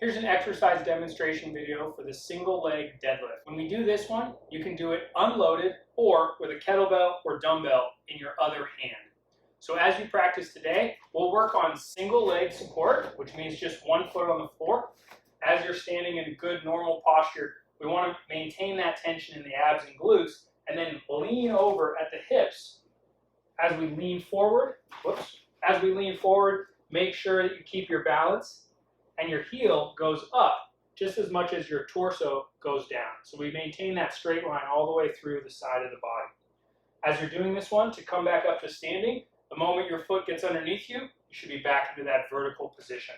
Here's an exercise demonstration video for the single leg deadlift. When we do this one, you can do it unloaded or with a kettlebell or dumbbell in your other hand. So as you practice today, we'll work on single leg support, which means just one foot on the floor. As you're standing in good normal posture, we want to maintain that tension in the abs and glutes and then lean over at the hips. As we lean forward, make sure that you keep your balance and your heel goes up just as much as your torso goes down. So we maintain that straight line all the way through the side of the body. As you're doing this one, to come back up to standing, the moment your foot gets underneath you, you should be back into that vertical position.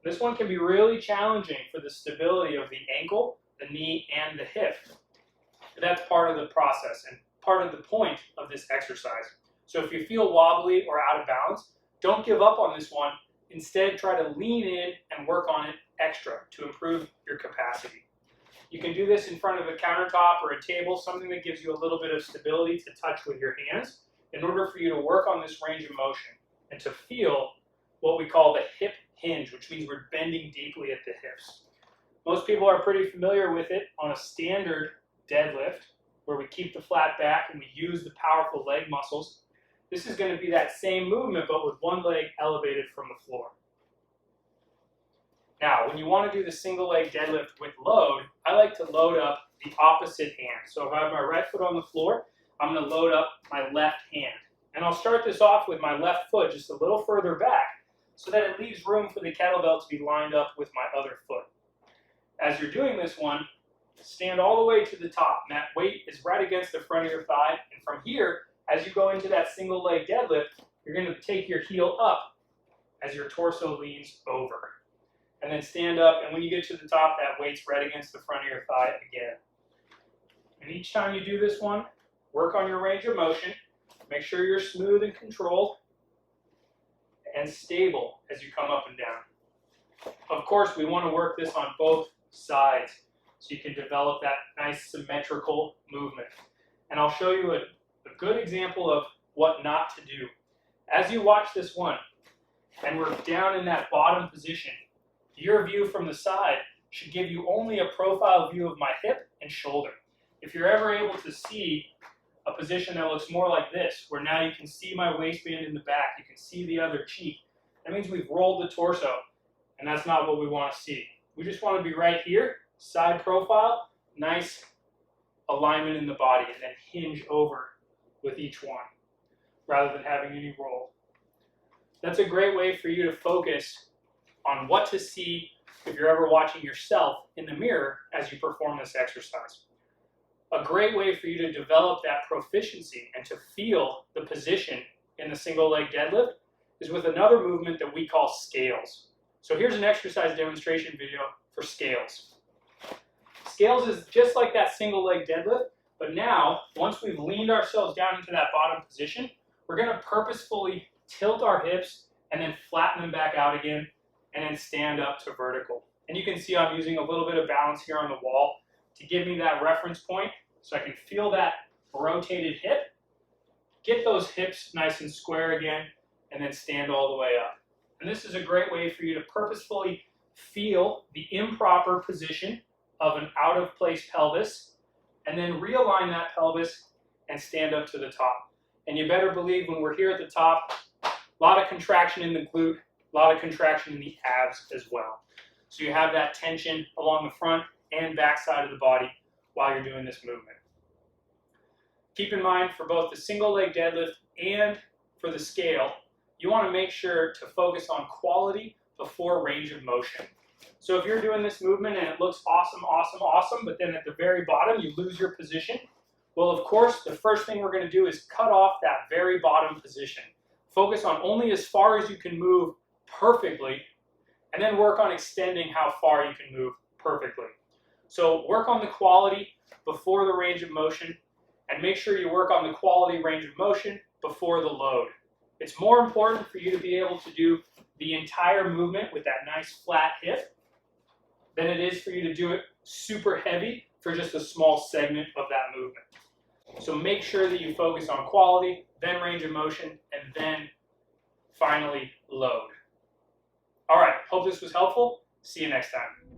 This one can be really challenging for the stability of the ankle, the knee, and the hip. But that's part of the process and part of the point of this exercise. So if you feel wobbly or out of balance, don't give up on this one. Instead, try to lean in and work on it extra to improve your capacity. You can do this in front of a countertop or a table, something that gives you a little bit of stability to touch with your hands in order for you to work on this range of motion and to feel what we call the hip hinge, which means we're bending deeply at the hips. Most people are pretty familiar with it on a standard deadlift where we keep the flat back and we use the powerful leg muscles. This is going to be that same movement, but with one leg elevated from the floor. Now, when you want to do the single leg deadlift with load, I like to load up the opposite hand. So if I have my right foot on the floor, I'm going to load up my left hand. And I'll start this off with my left foot just a little further back so that it leaves room for the kettlebell to be lined up with my other foot. As you're doing this one, stand all the way to the top. And that weight is right against the front of your thigh. And from here, as you go into that single leg deadlift, you're going to take your heel up as your torso leans over. And then stand up, and when you get to the top, that weight's right against the front of your thigh again. And each time you do this one, work on your range of motion. Make sure you're smooth and controlled and stable as you come up and down. Of course, we want to work this on both sides so you can develop that nice symmetrical movement. And I'll show you a good example of what not to do. As you watch this one, and we're down in that bottom position, your view from the side should give you only a profile view of my hip and shoulder. If you're ever able to see a position that looks more like this, where now you can see my waistband in the back, you can see the other cheek, that means we've rolled the torso, and that's not what we want to see. We just want to be right here, side profile, nice alignment in the body, and then hinge over with each one, rather than having any roll. That's a great way for you to focus on what to see if you're ever watching yourself in the mirror as you perform this exercise. A great way for you to develop that proficiency and to feel the position in the single leg deadlift is with another movement that we call scales. So here's an exercise demonstration video for scales. Scales is just like that single leg deadlift, but now, once we've leaned ourselves down into that bottom position, we're going to purposefully tilt our hips and then flatten them back out again and then stand up to vertical. And you can see I'm using a little bit of balance here on the wall to give me that reference point so I can feel that rotated hip, get those hips nice and square again, and then stand all the way up. And this is a great way for you to purposefully feel the improper position of an out-of-place pelvis and then realign that pelvis and stand up to the top. And you better believe when we're here at the top, a lot of contraction in the glute, a lot of contraction in the abs as well. So you have that tension along the front and back side of the body while you're doing this movement. Keep in mind for both the single leg deadlift and for the scale, you want to make sure to focus on quality before range of motion. So if you're doing this movement and it looks awesome, awesome, awesome, but then at the very bottom you lose your position, well, of course, the first thing we're going to do is cut off that very bottom position. Focus on only as far as you can move perfectly, and then work on extending how far you can move perfectly. So work on the quality before the range of motion, and make sure you work on the quality range of motion before the load. It's more important for you to be able to do the entire movement with that nice flat hip than it is for you to do it super heavy for just a small segment of that movement. So make sure that you focus on quality, then range of motion, and then finally load. All right, hope this was helpful. See you next time.